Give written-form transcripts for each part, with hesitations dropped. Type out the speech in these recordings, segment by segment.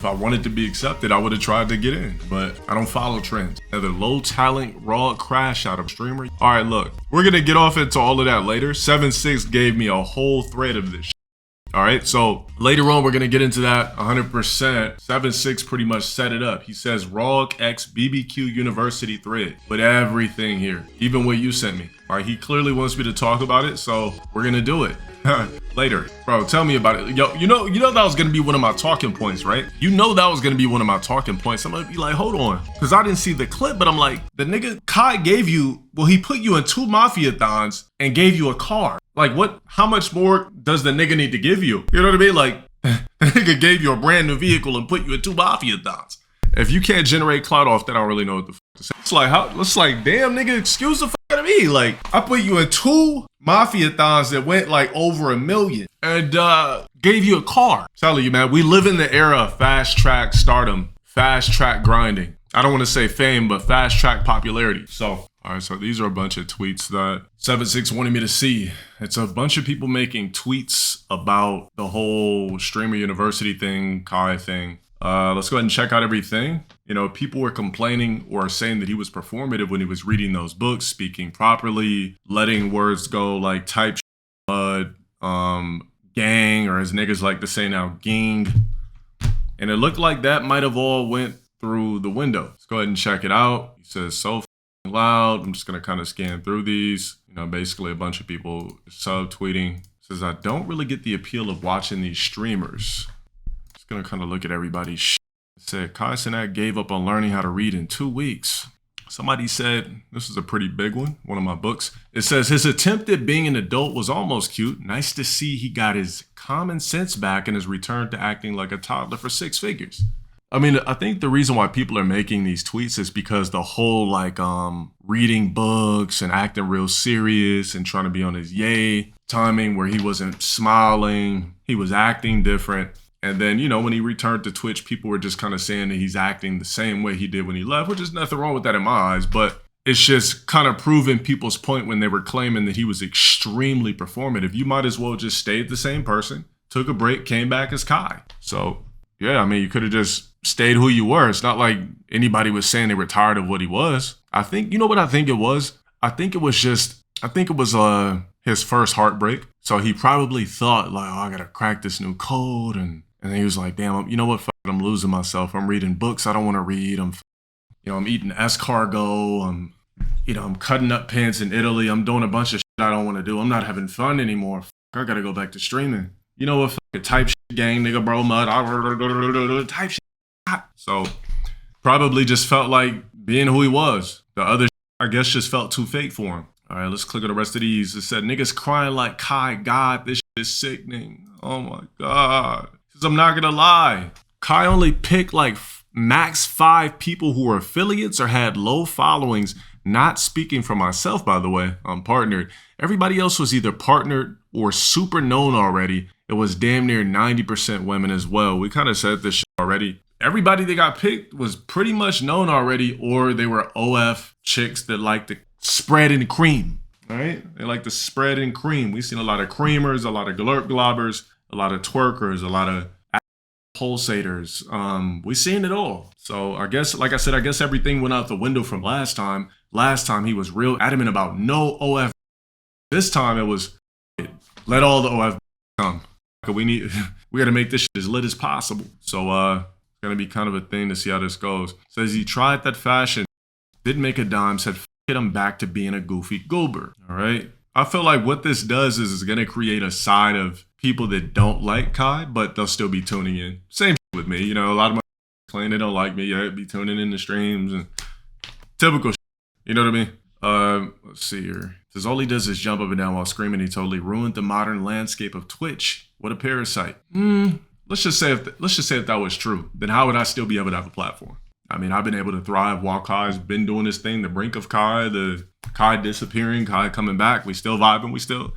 If I wanted to be accepted, I would have tried to get in, but I don't follow trends. Another low talent, raw crash out of streamer. All right, look, we're gonna get off into all of that later. 7-6 gave me a whole thread of this. All right, so later on, we're gonna get into that 100%. 7-6 pretty much set it up. He says ROG X BBQ University thread with everything here, even what you sent me. All right, he clearly wants me to talk about it, so we're gonna do it. Later. Bro, tell me about it. Yo, you know that was gonna be one of my talking points, right? You know that was gonna be one of my talking points. I'm gonna be like, hold on. Because I didn't see the clip, but I'm like, the nigga Kai gave you, well, he put you in 2 mafia-thons and gave you a car. Like, what, how much more does the nigga need to give you? You know what I mean? Like, the nigga gave you a brand new vehicle and put you in 2 mafia-thons. If you can't generate clout off that, I don't really know what the fuck to say. It's like, damn, nigga, excuse the fuck out of me. Like, I put you in 2 mafia-thons that went like over $1 million and gave you a car. I'm telling you, man, we live in the era of fast track stardom, fast track grinding. I don't want to say fame, but fast track popularity. So, all right, so these are a bunch of tweets that 7-6 wanted me to see. It's a bunch of people making tweets about the whole streamer university thing, Kai thing. Let's go ahead and check out everything. You know, people were complaining or saying that he was performative when he was reading those books, speaking properly, letting words go like type mud, gang, or as niggas like to say now, ging. And it looked like that might have all went through the window. Let's go ahead and check it out. He says, so loud. I'm just going to kind of scan through these. You know, basically a bunch of people subtweeting. Says, I don't really get the appeal of watching these streamers. Gonna kind of look at everybody's shit. It said Kai Cenat gave up on learning how to read in 2 weeks. Somebody said, this is a pretty big one of my books. It says his attempt at being an adult was almost cute. Nice to see he got his common sense back and has returned to acting like a toddler for 6 figures. I mean, I think the reason why people are making these tweets is because the whole like reading books and acting real serious and trying to be on his yay timing where he wasn't smiling, he was acting different. And then, you know, when he returned to Twitch, people were just kind of saying that he's acting the same way he did when he left, which is nothing wrong with that in my eyes. But it's just kind of proving people's point when they were claiming that he was extremely performative. You might as well just stayed the same person, took a break, came back as Kai. So, yeah, I mean, you could have just stayed who you were. It's not like anybody was saying they were tired of what he was. I think, you know what I think it was? I think it was his first heartbreak. So he probably thought like, oh, I got to crack this new code. And then he was like, damn, you know what? Fuck it, I'm losing myself. I'm reading books I don't want to read. I'm eating escargot. I'm cutting up pants in Italy. I'm doing a bunch of shit I don't want to do. I'm not having fun anymore. Fuck, I got to go back to streaming. You know what? Fuck it, type shit, gang, nigga, bro, mud. Type shit. So probably just felt like being who he was. The other shit, I guess, just felt too fake for him. All right, let's click on the rest of these. It said, niggas crying like Kai, God, this shit is sickening. Oh my God. I'm not gonna lie. Kai only picked like max 5 people who were affiliates or had low followings. Not speaking for myself, by the way, I'm partnered. Everybody else was either partnered or super known already. It was damn near 90% women as well. We kind of said this shit already. Everybody that got picked was pretty much known already, or they were OF chicks that like to spread in cream. All right, they like to spread in cream. We've seen a lot of creamers, a lot of glurp globbers, a lot of twerkers, a lot of pulsators. We've seen it all. So I guess, like I said, I guess everything went out the window from last time. Last time he was real adamant about no OF. This time it was, let all the OF come. We got to make this shit as lit as possible. So it's gonna be kind of a thing to see how this goes. Says he tried that fashion, didn't make a dime, said get him back to being a goofy goober. All right. I feel like what this does is it's going to create a side of people that don't like Kai, but they'll still be tuning in. Same with me. You know, a lot of my claim they don't like me. Yeah, be tuning in the streams and typical. You know what I mean? Let's see here. It says all he does is jump up and down while screaming. He totally ruined the modern landscape of Twitch. What a parasite. Let's just say if that was true, then how would I still be able to have a platform? I mean, I've been able to thrive while Kai's been doing this thing, the brink of Kai, the Kai disappearing, Kai coming back. We still vibing. We still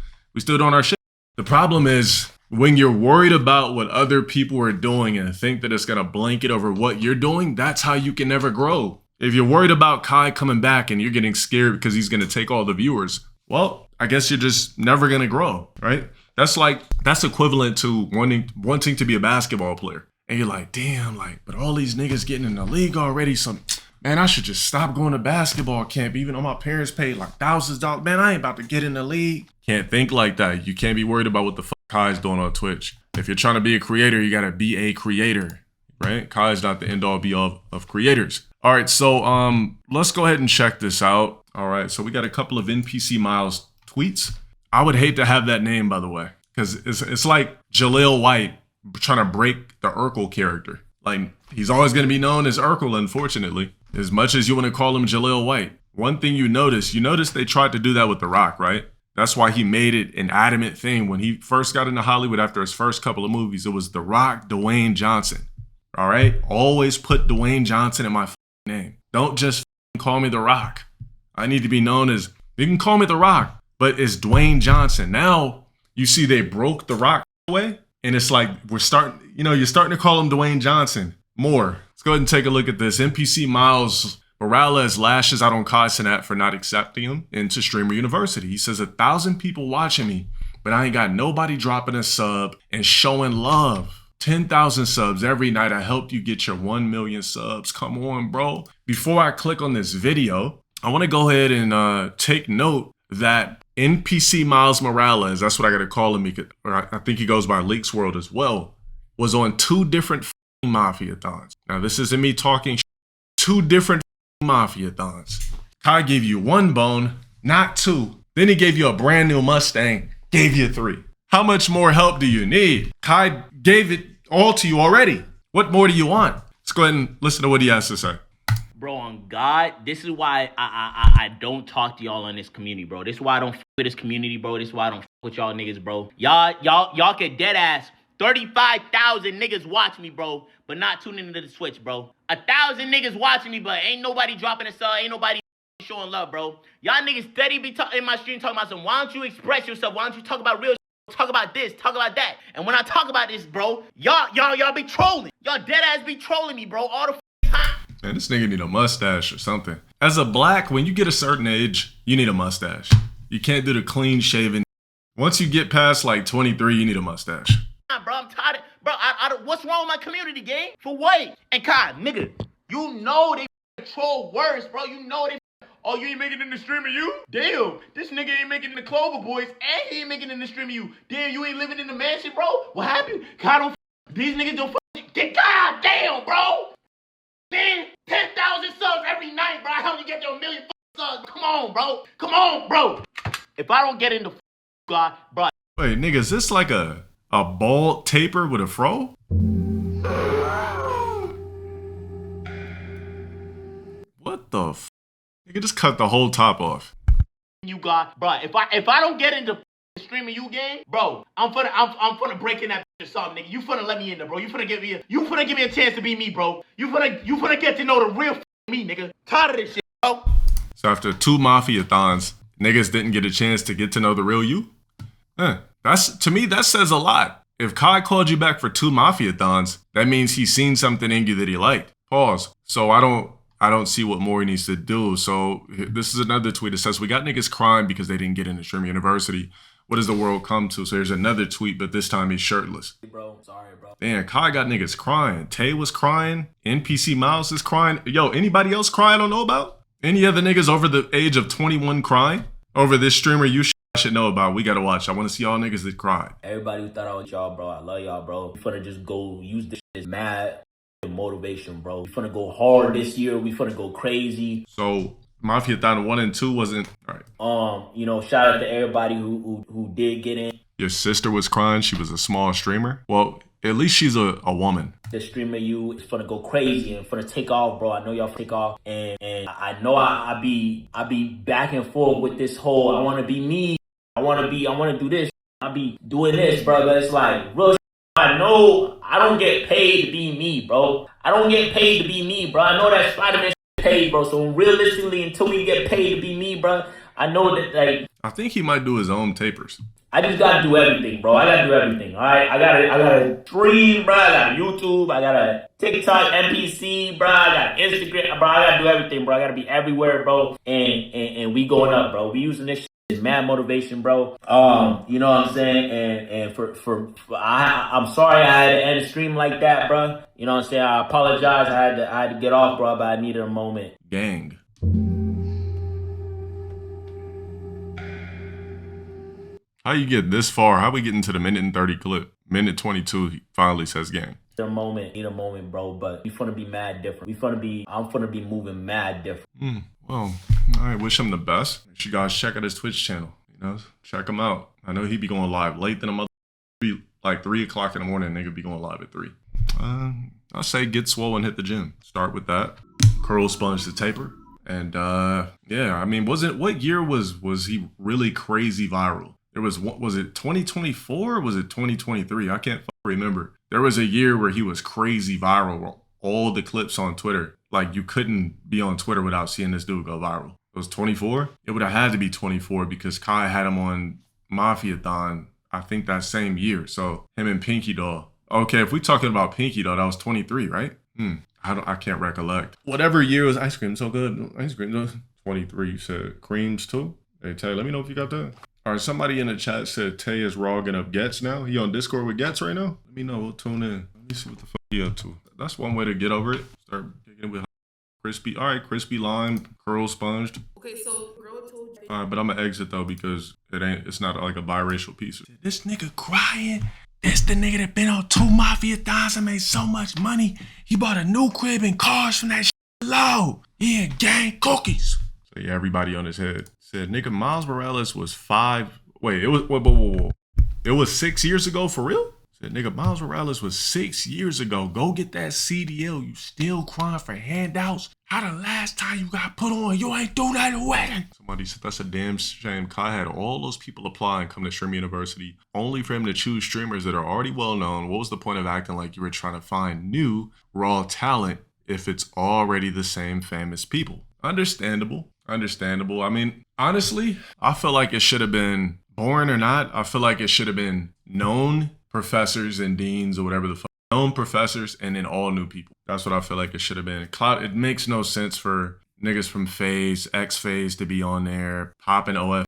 doing our shit. The problem is when you're worried about what other people are doing and think that it's going to blanket over what you're doing, that's how you can never grow. If you're worried about Kai coming back and you're getting scared because he's going to take all the viewers, well, I guess you're just never going to grow, right? That's equivalent to wanting to be a basketball player. and you're like, damn, like, but all these niggas getting in the league already. Man, I should just stop going to basketball camp, even though my parents paid like thousands of dollars. Man, I ain't about to get in the league. Can't think like that. You can't be worried about what the fuck Kai's doing on Twitch. If you're trying to be a creator, you gotta be a creator, right? Kai's not the end all be all of creators. All right, so let's go ahead and check this out. All right, so we got a couple of NPC Miles tweets. I would hate to have that name, by the way, because it's like Jaleel White trying to break the Urkel character. Like, he's always going to be known as Urkel, unfortunately, as much as you want to call him Jaleel White. One thing you notice they tried to do that with The Rock, right? That's why he made it an adamant thing. When he first got into Hollywood after his first couple of movies, it was The Rock, Dwayne Johnson. All right? Always put Dwayne Johnson in my name. Don't just call me The Rock. I need to be known as, you can call me The Rock, but it's Dwayne Johnson. Now, you see they broke The Rock away, and it's like you're starting to call him Dwayne Johnson more. Let's go ahead and take a look at this. NPC Miles Morales lashes out on Kai Cenat for not accepting him into Streamer University. He says, 1,000 people watching me, but I ain't got nobody dropping a sub and showing love. 10,000 subs every night. I helped you get your 1 million subs. Come on, bro. Before I click on this video, I want to go ahead and take note that NPC Miles Morales, that's what I got to call him, I think he goes by Leaks World as well, was on 2 different Mafia-thons. Now, this isn't me talking 2 different Mafia-thons. Kai gave you 1 bone, not 2. Then he gave you a brand new Mustang, gave you 3. How much more help do you need? Kai gave it all to you already. What more do you want? Let's go ahead and listen to what he has to say. Bro, on God, this is why I don't talk to y'all in this community, bro. This is why I don't f with this community, bro. This is why I don't f with y'all niggas, bro. Y'all can dead ass 35,000 niggas watch me, bro, but not tuning into the Switch, bro. 1,000 niggas watching me, but ain't nobody dropping a sub, ain't nobody showing love, bro. Y'all niggas steady be in my stream talking about some, why don't you express yourself? Why don't you talk about real shit? Talk about this, talk about that. And when I talk about this, bro, y'all be trolling. Y'all dead ass be trolling me, bro, all the time. Man, this nigga need a mustache or something. As a black, when you get a certain age, you need a mustache. You can't do the clean shaven. Once you get past like 23, you need a mustache. Bro, I'm tired of, bro, what's wrong with my community, gang? For what? And Kai, nigga, you know they troll worse, bro. You know they, oh, you ain't making it in the stream of you? Damn, this nigga ain't making it in the Clover Boys, and he ain't making it in the stream of you. Damn, you ain't living in the mansion, bro? What happened? Kai don't, these niggas don't God damn, bro. Man, 10,000 subs every night, bro. I help you get to 1 million subs. Come on, bro. Come on, bro. If I don't get into God, bro. Wait, nigga, is this like a bald taper with a fro? What the f? Nigga, just cut the whole top off. You got, bro. If I don't get into streaming you game, bro, I'm finna break in that or something, nigga. You finna let me in there, bro. You finna give me a chance to be me, bro. You finna get to know the real me, nigga. Tired of this shit, bro. So after 2 Mafia-thons, niggas didn't get a chance to get to know the real you? To me, that says a lot. If Kai called you back for 2 Mafia-thons, that means he's seen something in you that he liked. Pause. So I don't see what more he needs to do. So this is another tweet that says, we got niggas crying because they didn't get into Streamer University. What does the world come to? So there's another tweet, but this time he's shirtless. Bro, sorry, bro. Man, Kai got niggas crying. Tay was crying. NPC Miles is crying. Yo, anybody else crying I don't know about? Any other niggas over the age of 21 crying? Over this streamer you should know about. We gotta watch. I want to see all niggas that cried. Everybody who thought I was y'all, bro. I love y'all, bro. We finna just go use this shit as mad motivation, bro. We finna go hard this year. We finna go crazy. So Mafia-thon 1 and 2 wasn't all right. Shout out to everybody who did get in. Your sister was crying. She was a small streamer. Well, at least she's a woman. The streamer you is finna go crazy and finna take off, bro. I know y'all take off, and I know I be back and forth with this whole I wanna be me. I wanna do this. I be doing this, bro. But it's like real. I know I don't get paid to be me, bro. I don't get paid to be me, bro. I know that Spider-Man paid, bro. So realistically, until we get paid to be me, bro, I know that, like, I think he might do his own tapers. I just gotta do everything, bro. I gotta do everything. All right, I gotta stream, bro. I got YouTube. I got a TikTok, NPC, bro. I got Instagram, bro. I gotta do everything, bro. I gotta be everywhere, bro. And we going up, bro. We using this shit It's mad motivation, bro. You know what I'm saying? And I'm sorry I had to end the stream like that, bro. You know what I'm saying? I apologize. I had to get off, bro, but I needed a moment. Gang. How you get this far? How we get into the minute and 30 clip? Minute 22, he finally says gang. Need a moment, bro, but we finna be mad different. I'm finna be moving mad different. Well, I wish him the best. Make sure you guys check out his Twitch channel. You know, check him out. I know he be going live late than a mother, like 3 o'clock in the morning. Nigga be going live at 3. I say get swole and hit the gym. Start with that. Curl, sponge, to taper. And yeah, I mean, what year was he really crazy viral? There was it 2024 or was it 2023? I can't remember. There was a year where he was crazy viral. All the clips on Twitter, like you couldn't be on Twitter without seeing this dude go viral. It was 24? It would have had to be 24 because Kai had him on Mafia-thon, I think that same year. So him and Pinky Doll. Okay, if we talking about Pinky Doll, that was 23, right? I can't recollect. Whatever year was ice cream so good. Ice cream 23. You said creams too? Hey Tay, let me know if you got that. All right, somebody in the chat said Tay is rogging up Getz now. He on Discord with Getz right now? Let me know. We'll tune in. Let me see what the fuck he up to. That's one way to get over it. Start kicking it with crispy. All right, crispy lime, curl sponged. Okay, so girl told you. All right, but I'm gonna exit though because it's not like a biracial piece. This nigga crying. This the nigga that been on 2 Mafia-thons and made so much money. He bought a new crib and cars from that shit low. Yeah, gang cookies. So yeah, everybody on his head said, nigga, Miles Morales was 5. Wait, it was whoa. It was 6 years ago for real? Said, nigga, Miles Morales was 6 years ago. Go get that CDL. You still crying for handouts? How the last time you got put on, you ain't do that wedding? Somebody said that's a damn shame. Kai had all those people apply and come to Streamer University only for him to choose streamers that are already well known. What was the point of acting like you were trying to find new raw talent if it's already the same famous people? Understandable. I mean, honestly, I feel like it should have been, boring or not, I feel like it should have been known professors and deans or whatever the fuck. Known professors and then all new people. That's what I feel like it should have been. Clout, it makes no sense for niggas from FaZe, X-FaZe to be on there, popping OF.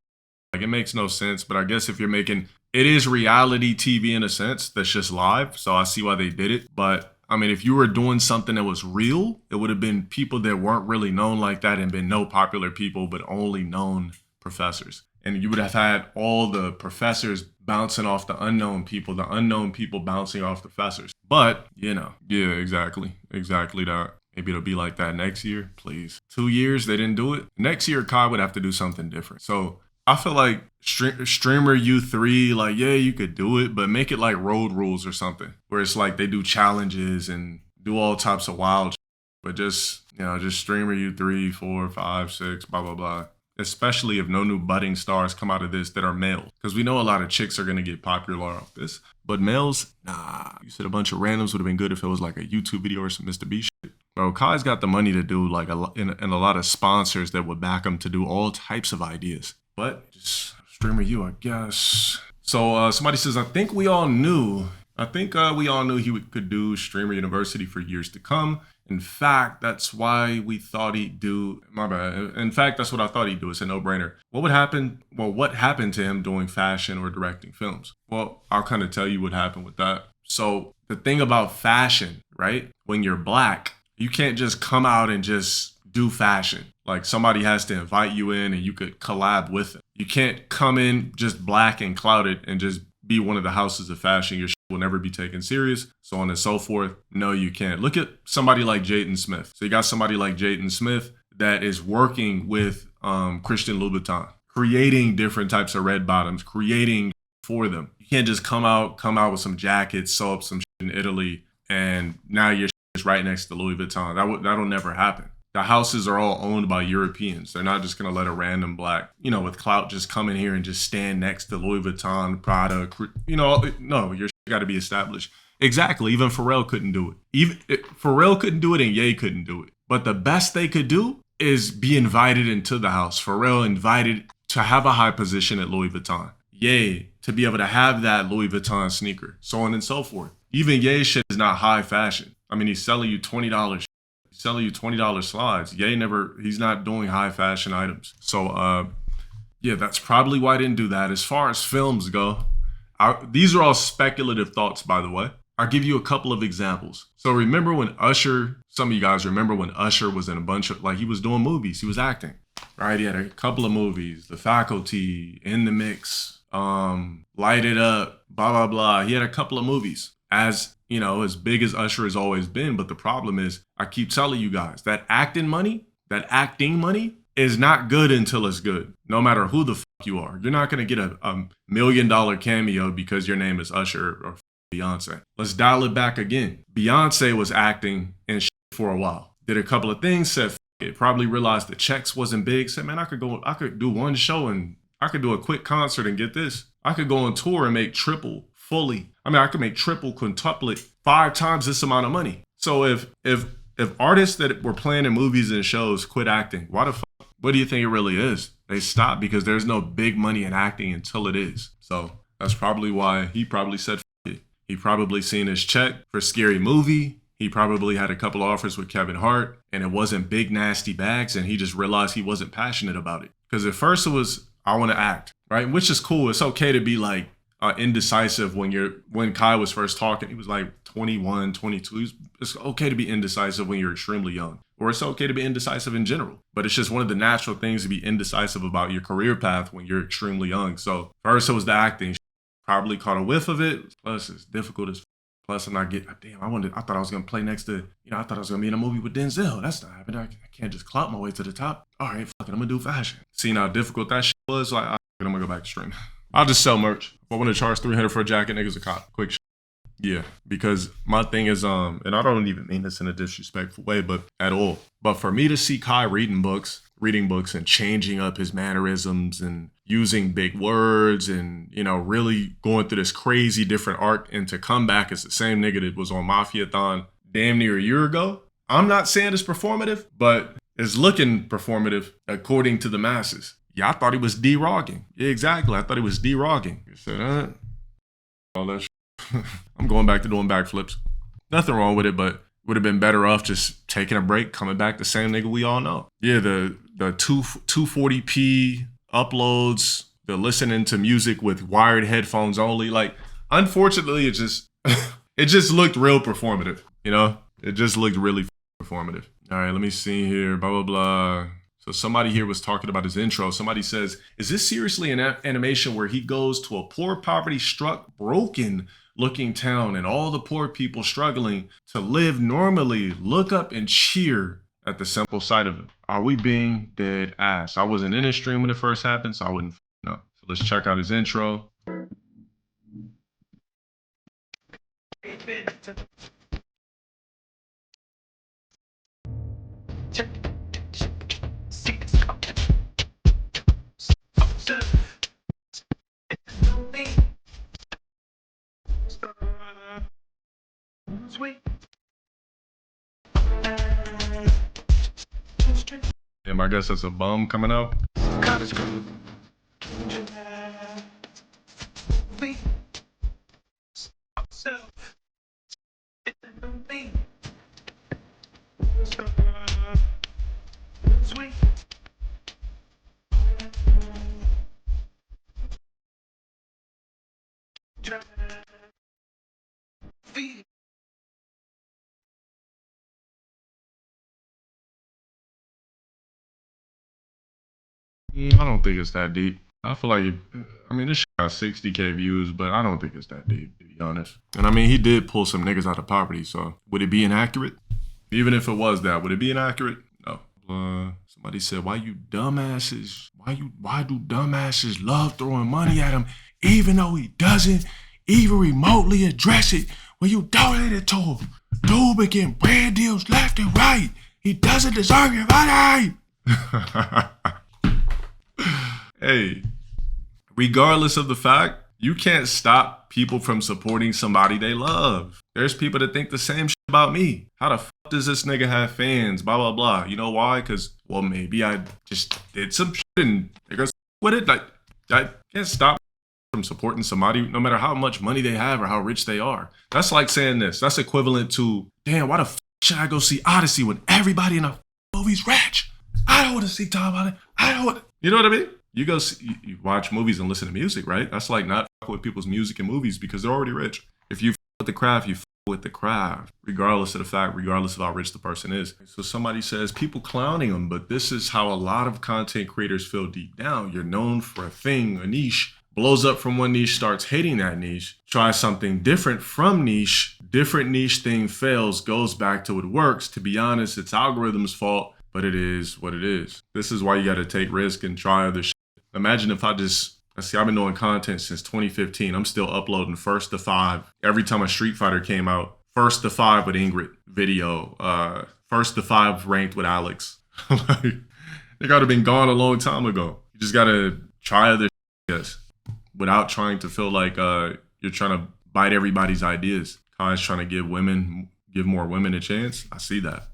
Like, it makes no sense, but I guess if you're making, it is reality TV in a sense that's just live, so I see why they did it. But, I mean, if you were doing something that was real, it would have been people that weren't really known like that and been no popular people, but only known professors. And you would have had all the professors bouncing off the unknown people bouncing off the professors. But, you know, yeah, exactly that. Maybe it'll be like that next year, please. 2 years, they didn't do it. Next year, Kai would have to do something different. So I feel like Streamer U3, like, yeah, you could do it, but make it like Road Rules or something, where it's like they do challenges and do all types of wild shit, but just, you know, just Streamer U3, 4, 5, 6, blah, blah, blah. Especially if no new budding stars come out of this that are male. Because we know a lot of chicks are going to get popular off this. But males, nah. You said a bunch of randoms would have been good if it was like a YouTube video or some Mr. B shit. Bro, Kai's got the money to do like and a lot of sponsors that would back him to do all types of ideas. But just Streamer U, I guess. So somebody says, I think we all knew he could do Streamer University for years to come. In fact, that's why we thought he'd do, my bad. In fact, that's what I thought he'd do. It's a no-brainer. What happened to him doing fashion or directing films? Well, I'll kind of tell you what happened with that. So the thing about fashion, right? When you're black, you can't just come out and just do fashion. Like somebody has to invite you in and you could collab with them. You can't come in just black and clouded and just be one of the houses of fashion. Your shit will never be taken serious, so on and so forth. No, you can't. Look at somebody like Jaden Smith. So you got somebody like Jaden Smith that is working with Christian Louboutin, creating different types of red bottoms, creating for them. You can't just come out with some jackets, sew up some shit in Italy, and now your shit is right next to Louis Vuitton. That'll never happen. The houses are all owned by Europeans. They're not just going to let a random black, you know, with clout just come in here and just stand next to Louis Vuitton, Prada, you know, no, your shit got to be established. Exactly. Even Pharrell couldn't do it. Pharrell couldn't do it and Ye couldn't do it. But the best they could do is be invited into the house. Pharrell invited to have a high position at Louis Vuitton. Ye to be able to have that Louis Vuitton sneaker, so on and so forth. Even Ye's shit is not high fashion. I mean, he's selling you $20. Selling you $20 slides. Ye he's not doing high fashion items. So Yeah, that's probably why I didn't do that. As far as films go, these are all speculative thoughts, by the way. I'll give you a couple of examples. So remember when Usher, some of you guys remember when Usher was in a bunch of, like, he was doing movies, he was acting, right? He had a couple of movies, The Faculty, In the Mix, Light It Up, blah, blah, blah. He had a couple of movies. As, you know, as big as Usher has always been, but the problem is, I keep telling you guys, that acting money is not good until it's good, no matter who the fuck you are. You're not gonna get a $1 million cameo because your name is Usher or Beyonce. Let's dial it back again. Beyonce was acting and shit for a while. Did a couple of things, said f it, probably realized the checks wasn't big, said, man, I could do one show and I could do a quick concert and get this. I could go on tour and make triple, fully. I mean, I could make triple, quintuplet, 5 times this amount of money. So if artists that were playing in movies and shows quit acting, why the fuck? What do you think it really is? They stop because there's no big money in acting until it is. So that's probably why he probably said it. He probably seen his check for Scary Movie. He probably had a couple offers with Kevin Hart and it wasn't big nasty bags and he just realized he wasn't passionate about it. Because at first it was, I want to act, right? Which is cool. It's okay to be like indecisive when Kai was first talking. He was like 21, 22. It's okay to be indecisive when you're extremely young. Or it's okay to be indecisive in general. But it's just one of the natural things to be indecisive about your career path when you're extremely young. So first it was the acting. Probably caught a whiff of it. Plus it's difficult as plus I'm not getting, damn, I thought I was going to play next to, I thought I was going to be in a movie with Denzel. That's not happening. I can't just clout my way to the top. All right, fuck it, I'm going to do fashion. Seeing how difficult that shit was, like, I'm going to go back to streaming. I'll just sell merch. If I want to charge $300 for a jacket, niggas a cop. Quick shit. Yeah, because my thing is, and I don't even mean this in a disrespectful way, but at all. But for me to see Kai reading books and changing up his mannerisms and using big words and, really going through this crazy different arc and to come back as the same nigga that was on Mafia-thon damn near a year ago. I'm not saying it's performative, but it's looking performative according to the masses. Yeah, I thought he was D-rogging. Yeah, exactly. I thought he was D-rogging. You said, all that shit. I'm going back to doing backflips. Nothing wrong with it, but would have been better off just taking a break, coming back the same nigga we all know. Yeah, the 240p uploads, the listening to music with wired headphones only. Like, unfortunately, it just it just looked real performative. It just looked really performative. All right, let me see here. Blah blah blah. So somebody here was talking about his intro. Somebody says, "Is this seriously an animation where he goes to a poor, poverty-struck, broken-looking town and all the poor people struggling to live normally look up and cheer at the simple sight of it? Are we being dead ass?" I wasn't in his stream when it first happened, so I wouldn't know. So let's check out his intro. Damn, I guess that's a bum coming out. I don't think it's that deep. I feel like, this shit got 60K views, but I don't think it's that deep, to be honest. And he did pull some niggas out of poverty, so would it be inaccurate? Even if it was that, would it be inaccurate? No. Somebody said, why do dumbasses love throwing money at him, even though he doesn't even remotely address it when you donate it to him? Dude been getting brand deals left and right. He doesn't deserve your money. Hey, regardless of the fact, you can't stop people from supporting somebody they love. There's people that think the same shit about me. How the fuck does this nigga have fans? Blah, blah, blah. You know why? Because, well, maybe I just did some shit and they're going to with it. Like, I can't stop from supporting somebody no matter how much money they have or how rich they are. That's like saying this. That's equivalent to, damn, why the fuck should I go see Odyssey when everybody in the movie's rich? I don't want to see Tom Holland. I don't want to. You know what I mean? You go see, you watch movies and listen to music, right? That's like not fuck with people's music and movies because they're already rich. If you fuck with the craft, you fuck with the craft, regardless of the fact, regardless of how rich the person is. So somebody says people clowning them, but this is how a lot of content creators feel deep down. You're known for a thing, a niche, blows up from one niche, starts hating that niche, tries something different from niche, different niche thing fails, goes back to what works. To be honest, it's algorithm's fault, but it is what it is. This is why you got to take risk and try other shit. Imagine if I've been doing content since 2015. I'm still uploading first to 5. Every time a Street Fighter came out, first to 5 with Ingrid video, first to 5 ranked with Alex. Like, they got to been gone a long time ago. You just got to try other shit, yes, without trying to feel like you're trying to bite everybody's ideas. Kai's trying to give more women a chance. I see that.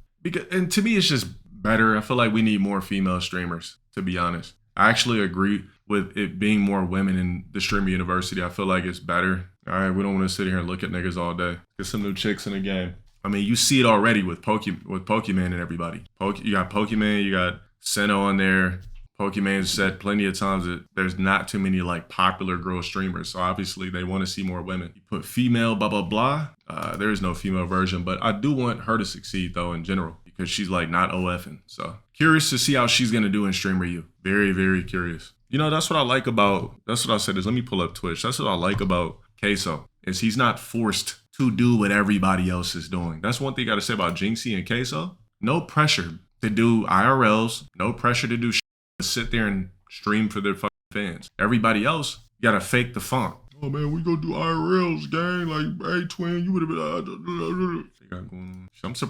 And to me, it's just better. I feel like we need more female streamers, to be honest. I actually agree with it being more women in the streamer university. I feel like it's better. All right, we don't want to sit here and look at niggas all day. Get some new chicks in the game. I mean, you see it already with Pokemon and everybody. You got Pokemon, you got Senna on there. Pokemon said plenty of times that there's not too many like popular girl streamers. So obviously they want to see more women. You put female, blah, blah, blah. There is no female version, but I do want her to succeed though in general because she's like not OFing. So curious to see how she's going to do in Streamer U. Very, very curious. You know, that's what I like about, that's what I said is let me pull up Twitch. That's what I like about Queso is he's not forced to do what everybody else is doing. That's one thing I got to say about Jinxie and Queso. No pressure to do IRLs. No pressure to do sit there and stream for their fucking fans. Everybody else gotta fake the funk. Oh man, we go do IRLs, gang. Like, hey twin, you would have been.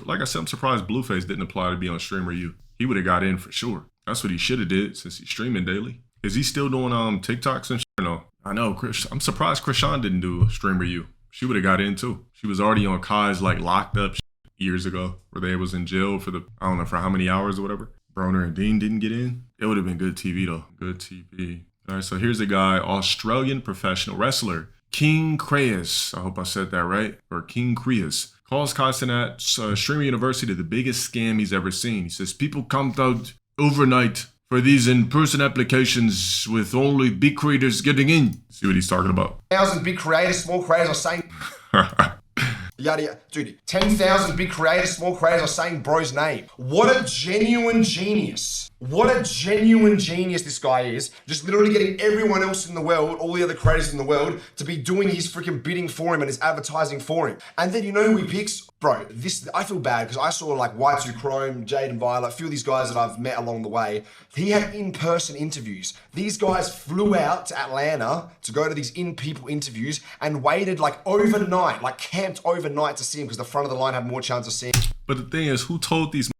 Like I said, I'm surprised Blueface didn't apply to be on Streamer U. He would have got in for sure. That's what he should have did since he's streaming daily. Is he still doing TikToks and shit? No, I know. I'm surprised Krishan didn't do Streamer U. She would have got in too. She was already on Kai's like locked up years ago, where they was in jail for I don't know for how many hours or whatever. Broner and Dean didn't get in. It would have been good TV though. Good TV. All right, so here's a guy, Australian professional wrestler, King Creus. I hope I said that right. Or King Creus. Calls Kai Cenat Streamer University the biggest scam he's ever seen. He says people come out overnight for these in-person applications with only big creators getting in. See what he's talking about. 1,000 big creators, small creators are saying... Yada yada. Dude, 10,000 big creators, small creators are saying bro's name. What a genuine genius. What a genuine genius this guy is. Just literally getting everyone else in the world, all the other creators in the world, to be doing his freaking bidding for him and his advertising for him. And then you know who he picks? Bro, I feel bad because I saw like Y2 Chrome, Jade and Violet, a few of these guys that I've met along the way. He had in-person interviews. These guys flew out to Atlanta to go to these in-people interviews and waited like overnight, like camped overnight to see him because the front of the line had more chance of seeing him. But the thing is, who told these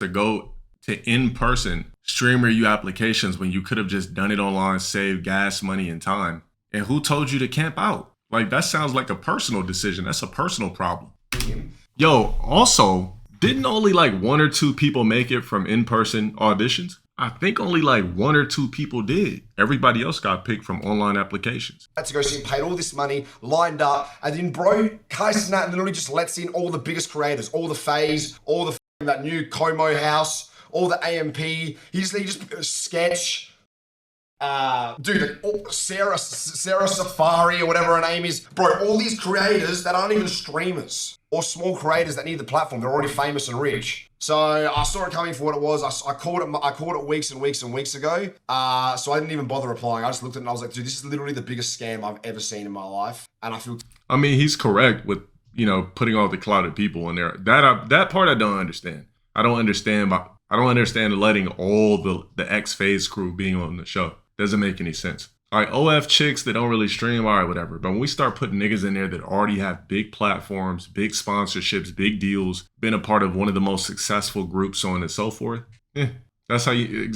to go to in-person Streamer U applications when you could have just done it online, saved gas, money, and time? And who told you to camp out? Like, that sounds like a personal decision. That's a personal problem. Yo, also, didn't only like 1 or 2 people make it from in-person auditions? I think only like 1 or 2 people did. Everybody else got picked from online applications. Had to go see him, paid all this money, lined up, and then bro, Kai Cenat literally just lets in all the biggest creators, all the FaZe, all the that new Como house, all the AMP. He just sketch. Dude, Sarah Safari or whatever her name is. Bro, all these creators that aren't even streamers or small creators that need the platform. They're already famous and rich. So I saw it coming for what it was. I called it weeks and weeks and weeks ago. So I didn't even bother replying. I just looked at it and I was like, dude, this is literally the biggest scam I've ever seen in my life. And I mean, he's correct with, putting all the clouded people in there. That part I don't understand. I don't understand letting all the ex-FaZe crew being on the show. Doesn't make any sense. All right, OF chicks that don't really stream, all right, whatever. But when we start putting niggas in there that already have big platforms, big sponsorships, big deals, been a part of one of the most successful groups, so on and so forth, that's how you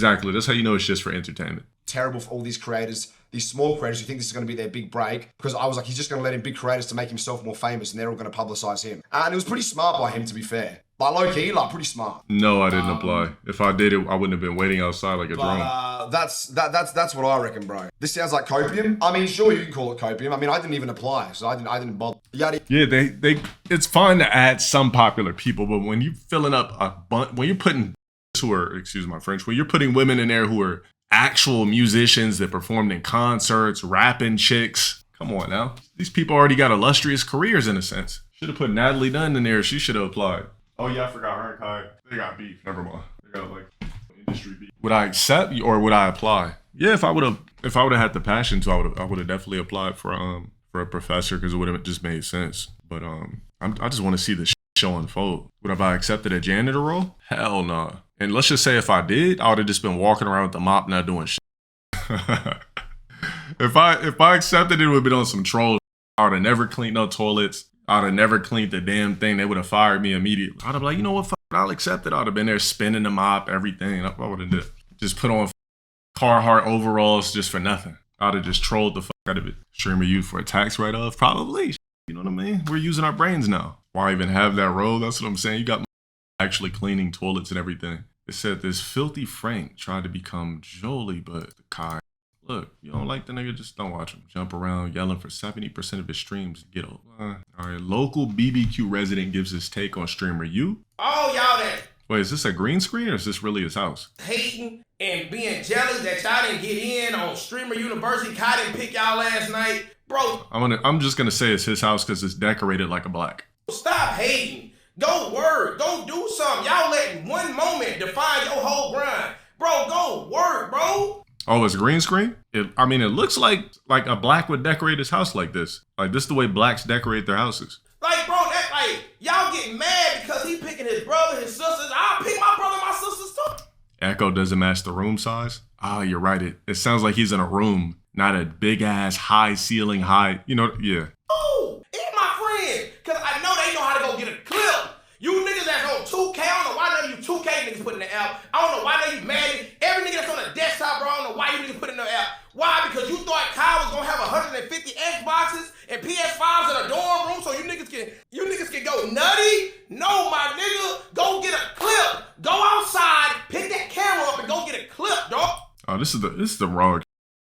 know it's just for entertainment. Terrible for all these creators, these small creators who think this is going to be their big break. Because I was like, he's just going to let in big creators to make himself more famous and they're all going to publicize him. And it was pretty smart by him, to be fair. Like low-key, like pretty smart. No, I didn't apply. If I did it, I wouldn't have been waiting outside like a drone. That's what I reckon, bro. This sounds like copium. I mean, sure, you can call it copium. I mean, I didn't even apply, so I didn't bother. Yeah, they it's fine to add some popular people, but when you're filling up a bunch, when you're putting who are, excuse my French, when you're putting women in there who are actual musicians that performed in concerts, rapping chicks. Come on now. These people already got illustrious careers in a sense. Should have put Natalie Dunn in there. She should have applied. Oh yeah, I forgot her and Kai. They got beef. Never mind. They got like industry beef. Would I accept or would I apply? Yeah, if I would have had the passion to, I would have definitely applied for a professor because it would have just made sense. But I just want to see the show unfold. Would have I accepted a janitor role? Hell no. And let's just say if I did, I would have just been walking around with the mop not doing shit. If I accepted it, would have been on some troll. I would have never cleaned no toilets. I would have never cleaned the damn thing. They would have fired me immediately. I'd have been like, you know what, I'll accept it. I'd have been there spinning the mop, everything. I would have just put on Carhartt overalls just for nothing. I'd have just trolled the fuck out of it. Streamer you for a tax write-off? Probably. You know what I mean? We're using our brains now. Why even have that role? That's what I'm saying. You got actually cleaning toilets and everything. It said this filthy Frank tried to become Jolie, but Kai. Look, you don't like the nigga, just don't watch him. Jump around yelling for 70% of his streams. Get old. All right, local BBQ resident gives his take on streamer you. All y'all that Wait, is this a green screen or is this really his house? hating and being jealous that y'all didn't get in on Streamer University, Kai didn't pick y'all last night. Bro, I'm just gonna say it's his house because it's decorated like a black. stop hating. Go work. Go do something. Y'all letting one moment define your whole grind. Bro, go work, bro. Oh, it's green screen? It looks like a black would decorate his house like this. Like this is the way blacks decorate their houses. Like, bro, that like y'all get mad because he picking his brother, his sisters. I'll pick my brother, my sisters too. Echo doesn't match the room size. Ah, you're right. It sounds like he's in a room, not a big ass high ceiling high. You know, yeah. Ooh, he my friend. Cause I know they know how to go get a clip. You niggas that's on 2K, I don't know why none of you 2K niggas put in the app. I don't know why none of you Madden. Every nigga that's on the desktop, bro, I don't know why you niggas put in the app. Why? Because you thought Kyle was gonna have 150 Xboxes and PS5s in a dorm room so you niggas can go nutty? No, my nigga. Go get a clip. Go outside, pick that camera up and go get a clip, dog. Oh, this is the wrong.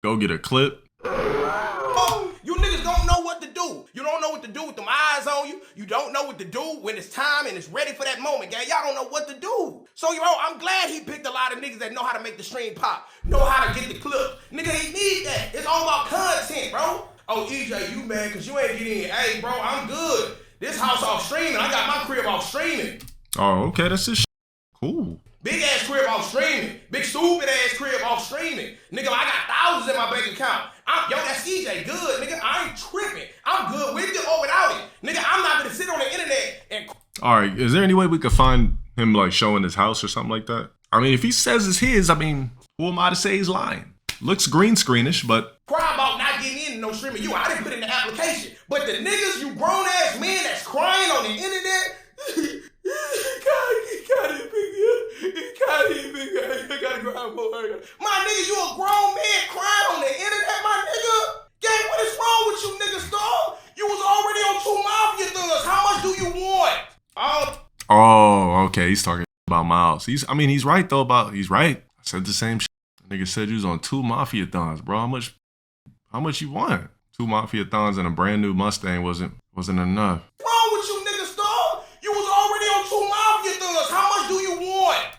Go get a clip. Oh, you niggas don't know what to do. You don't know what to do with them eyes on you. You don't know what to do when it's time and it's ready for that moment, gang. Y'all don't know what to do. So, bro, I'm glad he picked a lot of niggas that know how to make the stream pop, know how to get the clip. Nigga, he need that. It's all about content, bro. Oh, EJ, you mad because you ain't get in. Hey, bro, I'm good. This house off streaming. I got my crib off streaming. Oh, okay, that's his cool. Big ass crib off streaming. Big stupid ass crib off streaming. Nigga, I got thousands in my bank account. Yo, that's EJ good, nigga. I ain't tripping. I'm good with it or without it. Nigga, I'm not gonna sit on the internet and... All right, is there any way we could find him like showing his house or something like that? I mean, if he says it's his, I mean, who am I to say he's lying? Looks green screenish, but... Cry about not getting in no streaming you. I didn't put in the application. But the niggas, you grown ass men that's crying on the internet... My nigga, you a grown man crying on the internet, my nigga? Gang, what is wrong with you niggas, dog? You was already on 2 Mafia thugs. How much do you want? Oh, okay. He's talking about Miles. He's right though. He's right. I said the same shit. The nigga said you was on 2 Mafia thons, bro. How much you want? 2 Mafia thons and a brand new Mustang wasn't enough. What's wrong with you niggas, dog? You was already on 2 Mafia thugs. How much do you want?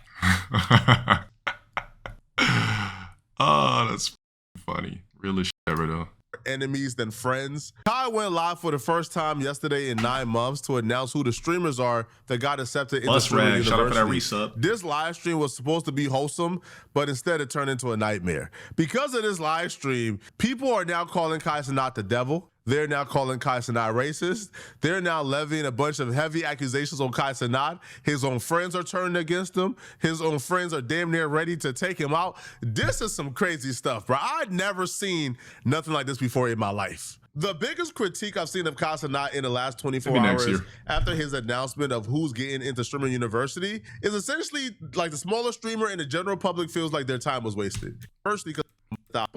Oh, that's funny. Realest shit ever though. Enemies than friends. Kai went live for the first time yesterday in 9 months to announce who the streamers are that got accepted into Streamer University. Shout out for that resub. This live stream was supposed to be wholesome, but instead it turned into a nightmare. Because of this live stream, people are now calling Kai Cenat the devil. They're now calling Kai Cenat racist. They're now levying a bunch of heavy accusations on Kai Cenat. His own friends are turning against him. His own friends are damn near ready to take him out. This is some crazy stuff, bro. I'd never seen nothing like this before in my life. The biggest critique I've seen of Kai Cenat in the last 24 hours after his announcement of who's getting into Streamer University is essentially like the smaller streamer and the general public feels like their time was wasted. Firstly, because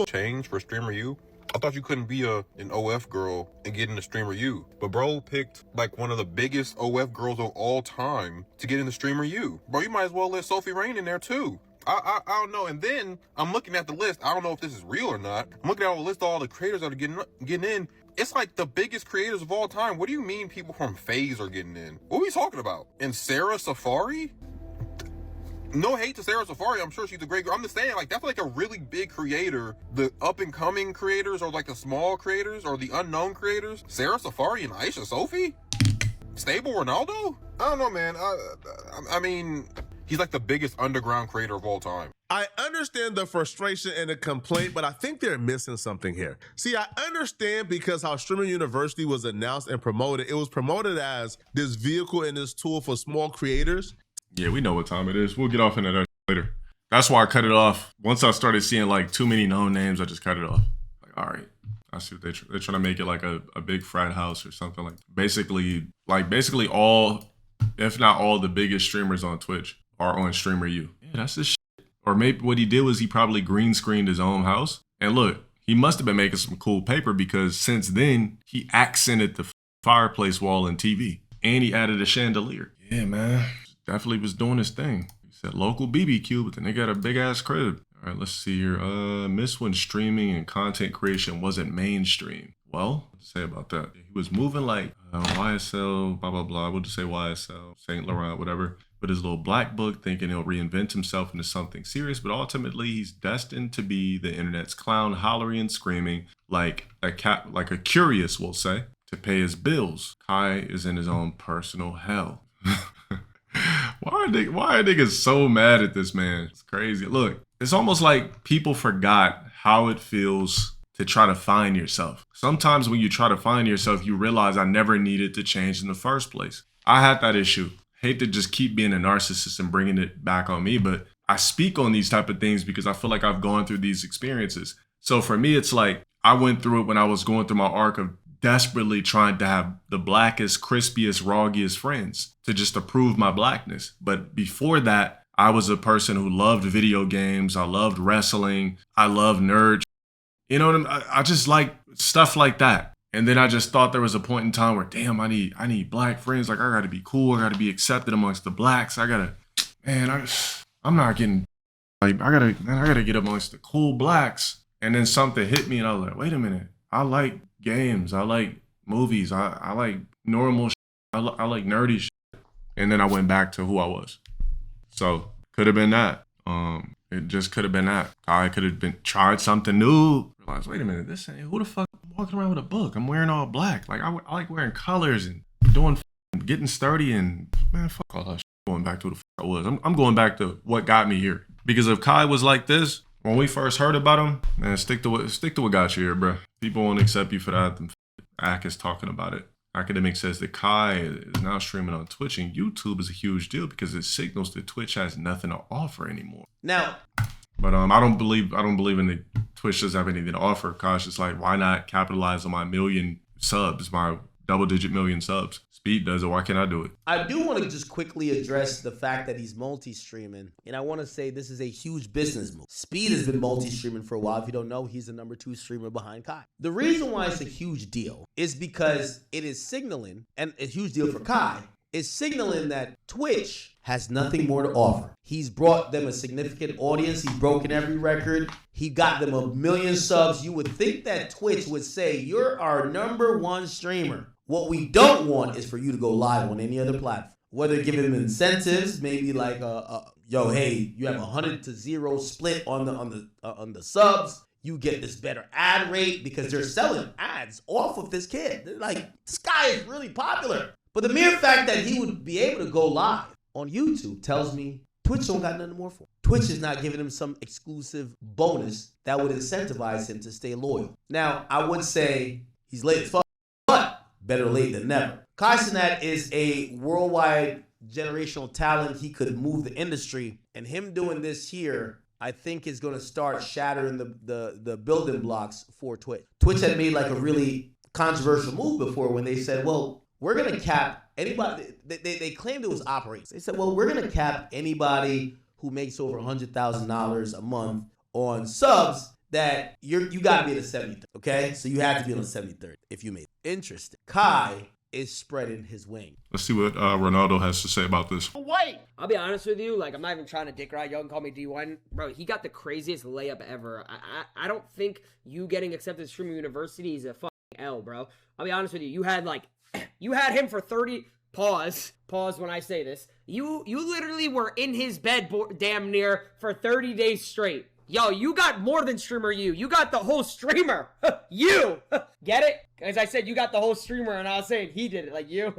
change for Streamer U. I thought you couldn't be an OF girl and get into Streamer U. But bro picked like one of the biggest OF girls of all time to get into Streamer U. Bro, you might as well let Sophie Rain in there too. I don't know. And then I'm looking at the list. I don't know if this is real or not. I'm looking at the list of all the creators that are getting in. It's like the biggest creators of all time. What do you mean people from FaZe are getting in? What are we talking about? And Sarah Safari? No hate to Sarah Safari. I'm sure she's a great girl. I'm just saying, like, that's like a really big creator. The up-and-coming creators, or like the small creators, or the unknown creators. Sarah Safari and Aisha Sophie? Stable Ronaldo? I don't know, man. I mean, he's like the biggest underground creator of all time. I understand the frustration and the complaint, but I think they're missing something here. See, I understand because how Streamer University was announced and promoted. It was promoted as this vehicle and this tool for small creators. Yeah, we know what time it is. We'll get off into that later. That's why I cut it off. Once I started seeing like too many known names, I just cut it off. Like, all right. I see what they're trying to make it like a big frat house or something like that. Basically all, if not all, the biggest streamers on Twitch are on Streamer U. Yeah, that's the shit. Or maybe what he did was he probably green screened his own house. And look, he must have been making some cool paper because since then he accented the fireplace wall and TV and he added a chandelier. Yeah, man, definitely was doing his thing. He said local BBQ, but then they got a big ass crib. All right, let's see here. Miss when streaming and content creation wasn't mainstream. Well, what to say about that? He was moving like YSL, blah, blah, blah. We'll just say YSL, St. Laurent, whatever. With his little black book, thinking he'll reinvent himself into something serious. But ultimately, he's destined to be the internet's clown, hollering and screaming like a cat, like a curious, we'll say, to pay his bills. Kai is in his own personal hell. Why are niggas so mad at this man? It's crazy. Look, it's almost like people forgot how it feels to try to find yourself. Sometimes when you try to find yourself, you realize I never needed to change in the first place. I had that issue. Hate to just keep being a narcissist and bringing it back on me, but I speak on these type of things because I feel like I've gone through these experiences. So for me, it's like I went through it when I was going through my arc of desperately trying to have the blackest, crispiest, roggiest friends to just approve my blackness. But before that, I was a person who loved video games. I loved wrestling. I loved nerd. You know what I just like stuff like that. And then I just thought there was a point in time where, damn, I need black friends. Like I gotta be cool. I gotta be accepted amongst the blacks. I'm not getting, like, I gotta get amongst the cool blacks. And then something hit me and I was like, wait a minute. I like games. I like movies. I like normal shit. I like nerdy shit. And then I went back to who I was. So could have been that. It just could have been that. I could have tried something new. Realized, wait a minute, this ain't, who the fuck walking around with a book? I'm wearing all black. Like I like wearing colors and doing, getting sturdy and man, fuck all that shit. Going back to who the fuck I was. I'm going back to what got me here. Because if Kai was like this, when we first heard about him, man, stick to what got you here, bro. People won't accept you for that. Them Ack is talking about it. Academic says that Kai is now streaming on Twitch, and YouTube is a huge deal because it signals that Twitch has nothing to offer anymore. Now, but I don't believe in the Twitch doesn't have anything to offer. Kai's just like, why not capitalize on my million subs, my double-digit million subs? Speed does it. Why can't I do it? I do want to just quickly address the fact that he's multi-streaming. And I want to say this is a huge business move. Speed has been multi-streaming for a while. If you don't know, he's the #2 streamer behind Kai. The reason why it's a huge deal is because it is signaling, and a huge deal for Kai, is signaling that Twitch has nothing more to offer. He's brought them a significant audience. He's broken every record. He got them 1 million subs. You would think that Twitch would say, you're our #1 streamer. What we don't want is for you to go live on any other platform. Whether give him incentives, maybe like, yo, hey, you have 100-0 split on the subs. You get this better ad rate because they're selling ads off of this kid. They're like, this guy is really popular. But the mere fact that he would be able to go live on YouTube tells me Twitch don't got nothing more for him. Twitch is not giving him some exclusive bonus that would incentivize him to stay loyal. Now, I would say he's late as fuck, but better late than never. Kai Cenat is a worldwide generational talent. He could move the industry. And him doing this here, I think is going to start shattering the building blocks for Twitch. Twitch had made like a really controversial move before when they said, well, we're going to cap anybody. They claimed it was operators. They said, well, we're going to cap anybody who makes over $100,000 a month on subs that you got to be in the 73rd, okay? So you have to be on the 73rd if you made it. Interesting. Kai is spreading his wing. Let's see what Ronaldo has to say about this. Wait! I'll be honest with you, like, I'm not even trying to dick ride. Y'all can call me D1. Bro, he got the craziest layup ever. I don't think you getting accepted to Streamer University is a fucking L, bro. I'll be honest with you. You had him for 30 Pause when I say this. You literally were in his bed damn near for 30 days straight. Yo, you got more than streamer you. You got the whole streamer. You. Get it? As I said, you got the whole streamer, and I was saying he did it, like you.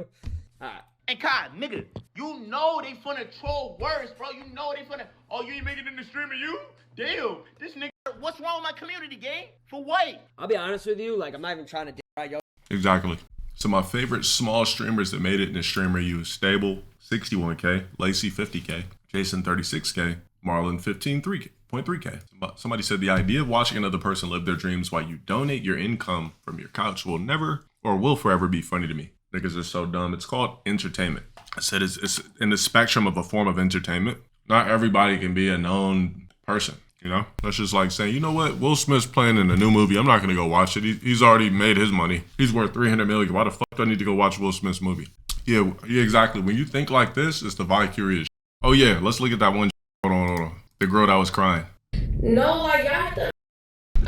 Alright. And Kai, nigga, you know they finna troll worse, bro. You know they finna, oh, you ain't making it in the stream of you? Damn, this nigga, what's wrong with my community, gang? For what? I'll be honest with you, like, I'm not even trying to dick yo. Exactly. So my favorite small streamers that made it in the streamer you is Stable, 61K, Lacey, 50K, Jason, 36K, Marlon, 15.3K. Somebody said the idea of watching another person live their dreams while you donate your income from your couch will never or will forever be funny to me. Niggas are so dumb. It's called entertainment. I said it's in the spectrum of a form of entertainment. Not everybody can be a known person, you know? That's just like saying, you know what? Will Smith's playing in a new movie. I'm not going to go watch it. He's already made his money. He's worth $300 million. Why the fuck do I need to go watch Will Smith's movie? Yeah, exactly. When you think like this, it's the vicarious. Oh, yeah. Let's look at that one. Hold on. The girl that was crying. No, like, I have to.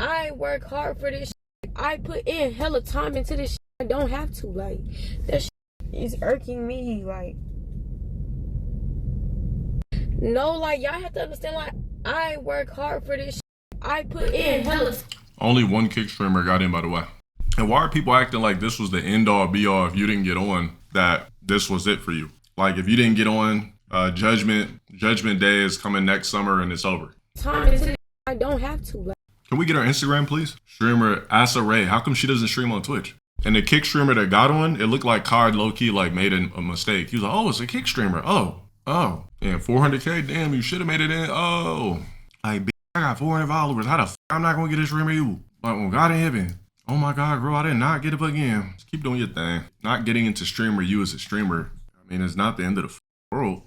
I work hard for this. I put in hella time into this. I don't have to. Like, that is irking me. Like, no, like, y'all have to understand. Like, I work hard for this. I put in hella. Only one kick streamer got in, by the way. And why are people acting like this was the end all be all if you didn't get on, that this was it for you? Like, if you didn't get on, Judgment Day is coming next summer and it's over. Time into this. I don't have to. Like, can we get her Instagram, please? Streamer Asa Ray. How come she doesn't stream on Twitch? And the kick streamer that got on, it looked like Card low-key like made a mistake. He was like, oh, it's a kick streamer. Oh. And 400K? Damn, you should have made it in. Oh. Like, I got 400 followers. How the f*** I'm not going to get a streamer you? Like, oh, God in heaven. Oh my God, girl, I did not get up again. Just keep doing your thing. Not getting into streamer you as a streamer, I mean, it's not the end of the world.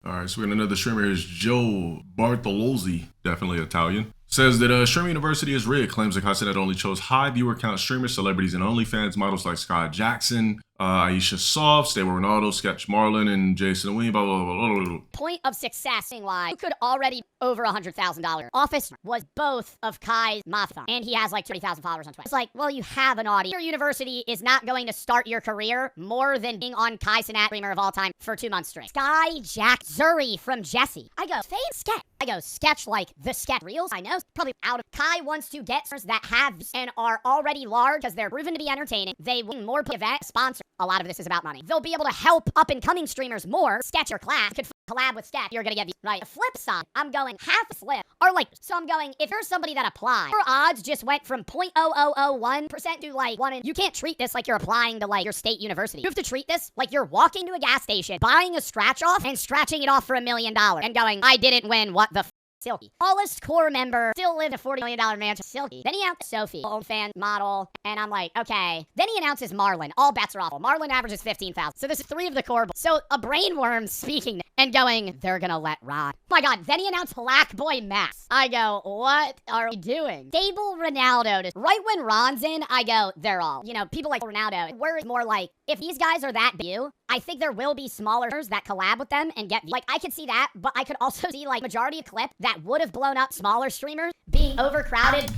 All right, so we got another streamer. Here's Joe Bartolozzi, definitely Italian. Says that Streamer University is rigged. Claims that Kai Cenat only chose high viewer count streamers, celebrities, and OnlyFans models like Sky Jackson, Aisha Soft, Stable Ronaldo, Sketch Marlon, and Jason Ween, blah, blah, blah, blah, blah. Point of success in why you could already over $100,000. Office was both of Kai's mafia, and he has like 30,000 followers on Twitter. It's like, well, you have an audience. Your university is not going to start your career more than being on Kai Cenat, streamer of all time, for 2 months straight. Sky Jack Zuri from Jesse. I go, fame sketch. I go, sketch like the sketch reels. I know, probably out of. Kai wants to get stars that have and are already large because they're proven to be entertaining. They win more event sponsor. A lot of this is about money. They'll be able to help up and coming streamers more. Sketch or class could collab with Sketch. You're gonna get the right. The flip side, I'm going half a slip. Or like, so I'm going, if you're somebody that applied, your odds just went from 0.0001% to like 1 in. You can't treat this like you're applying to like your state university. You have to treat this like you're walking to a gas station, buying a scratch off and scratching it off for $1 million and going, I didn't win, what the f. Silky. Tallest core member, still lived a $40 million mansion. Silky. Then he announced Sophie, old fan model, and I'm like, okay. Then he announces Marlon. All bets are awful. Marlon averages 15,000. So there's 3 of the core. So a brainworm speaking and going, they're gonna let Ron. Oh my God. Then he announced Black Boy Max. I go, what are we doing? Stable Ronaldo. Right when Ron's in, I go, they're all. You know, people like Ronaldo. We're more like, if these guys are that big, I think there will be smaller that collab with them and get, like, I could see that, but I could also see, like, majority of clip that would have blown up smaller streamers being overcrowded.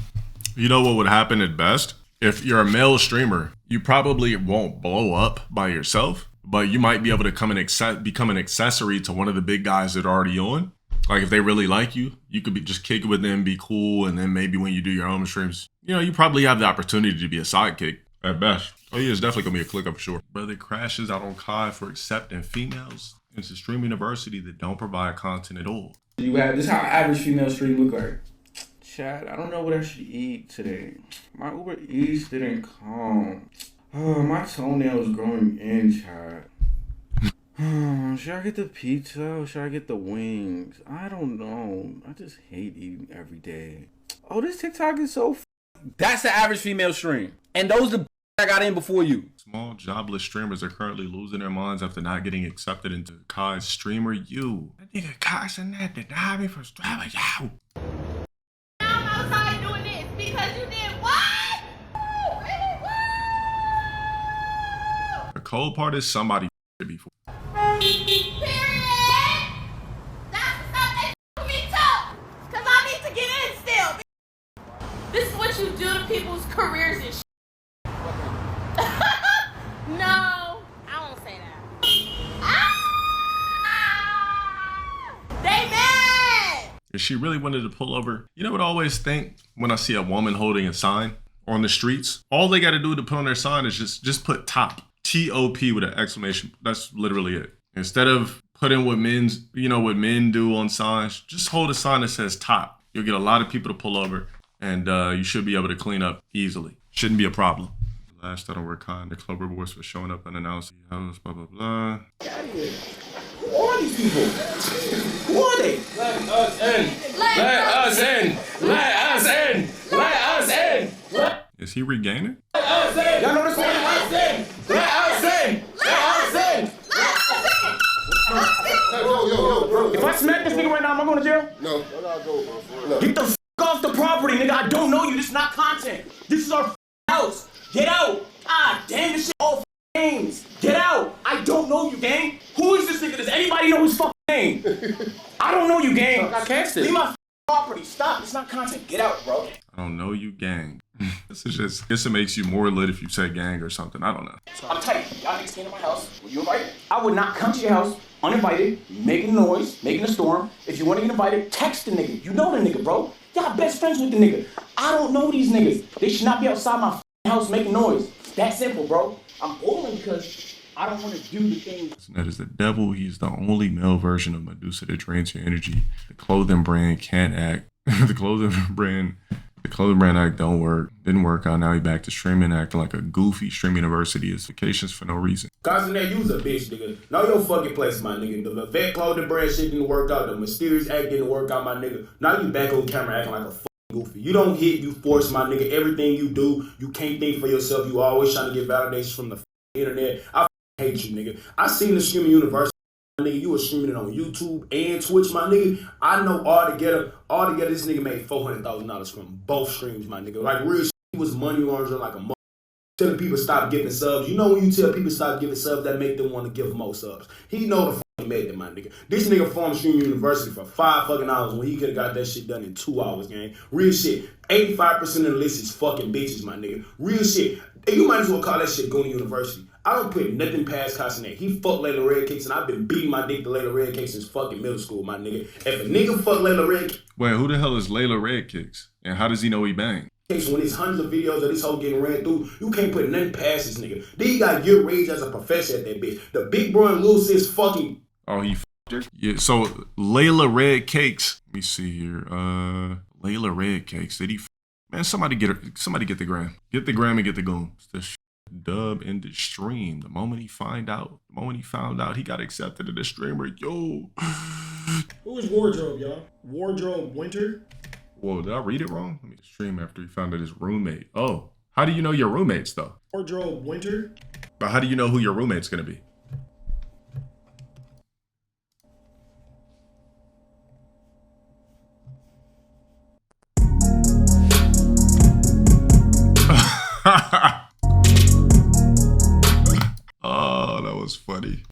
You know what would happen at best? If you're a male streamer, you probably won't blow up by yourself, but you might be able to become an accessory to one of the big guys that are already on. Like, if they really like you, you could just kick it with them, be cool, and then maybe when you do your own streams, you know, you probably have the opportunity to be a sidekick at best. Oh yeah, it's definitely gonna be a click up for sure. Brother crashes out on Kai for accepting females into Stream University that don't provide content at all. You have this is how average female stream look like. Chad, I don't know what I should eat today. My Uber Eats didn't come. Oh, my toenail is growing in, Chad. Should I get the pizza or should I get the wings? I don't know. I just hate eating every day. Oh, this TikTok is so That's the average female stream. And those the I got in before you. Small jobless streamers are currently losing their minds after not getting accepted into Kai's Streamer U. That nigga Kai Cenat denied me from Streamer U. I'm outside doing this because you did what? Woo, really? Woo! The cold part is somebody before. Period. That's something me too. Cause I need to get in still. This is what you do to people's careers and shit. No, I won't say that. If she really wanted to pull over, you know what I always think when I see a woman holding a sign on the streets? All they got to do to put on their sign is just put top. T-O-P with an exclamation. That's literally it. Instead of putting what what men do on signs, just hold a sign that says top. You'll get a lot of people to pull over, and you should be able to clean up easily. Shouldn't be a problem. Last I don't work high, and the club boys for showing up unannounced. Blah, blah, blah. Who are these people? Who are they? Let us in. Let us in. Let us in. Let us in. Is he regaining? Let us in. Y'all know this one? Let us in. Let us in. Let us in. Yo, bro. If I smack this nigga right now, am I going to jail? No. Get the f off the property, nigga. I don't know you. This is not content. This is our house. Get out. Ah, damn, this shit all games. Get out. I don't know you, gang. Who is this nigga? Does anybody know his fucking name? I don't know you, gang. I can't leave my property. Stop. It's not content. Get out, bro. I don't know you, gang. This is just, I guess it makes you more lit if you say gang or something. I don't know. I'm tight. Y'all niggas came to my house. Were you invited? I would not come to your house uninvited, making noise, making a storm. If you want to get invited, text the nigga. You know the nigga, bro. Y'all best friends with the nigga. I don't know these niggas. They should not be outside my house making noise. That simple, bro. I'm bowling because I don't want to do the thing. That is the devil. He's the only male version of Medusa that drains your energy. The clothing brand can't act. The clothing brand act didn't work out. Now he back to streaming, acting like a goofy stream university is vacations for no reason. Kai Cenat, you was a bitch, nigga. Know your fucking place, my nigga. The Levette clothing brand shit didn't work out. The mysterious act didn't work out, my nigga. Now you back on camera acting like a fucking goofy. You don't hit, you force, my nigga. Everything you do, you can't think for yourself. You always trying to get validation from the internet. I hate you, nigga. I seen the streaming university. Nigga, you was streaming it on YouTube and Twitch, my nigga. I know all together, this nigga made $400,000 from both streams, my nigga. Like, real shit, he was money laundering like a mother. Telling people stop giving subs. You know when you tell people stop giving subs, that make them want to give more subs. He know the fucking made them, my nigga. This nigga formed Stream University for 5 fucking hours when he could have got that shit done in 2 hours, gang. Real shit. 85% of the list is fucking bitches, my nigga. Real shit. And you might as well call that shit going to university. I don't put nothing past Kai Cenat. He fucked Layla Red Cakes, and I've been beating my dick to Layla Red Cakes since fucking middle school, my nigga. If a nigga fuck Layla Red Cakes... Wait, who the hell is Layla Red Cakes? And how does he know he banged? When there's hundreds of videos of this hoe getting ran through, you can't put nothing past this nigga. Then you got your rage as a professor at that bitch. The big bro and Lil Sis fucking... Oh, he fucked her? Yeah, so Layla Red Cakes. Let me see here. Layla Red Cakes. Did he... Man, somebody get the gram. Get the gram and get the goon. Dub in the stream. The moment he found out, he got accepted as a streamer. Yo. Who is Wardrobe, y'all? Wardrobe Winter? Whoa, did I read it wrong? Let me stream after he found out his roommate. Oh, how do you know your roommates though? Wardrobe Winter? But how do you know who your roommate's gonna be? Oh, that was funny.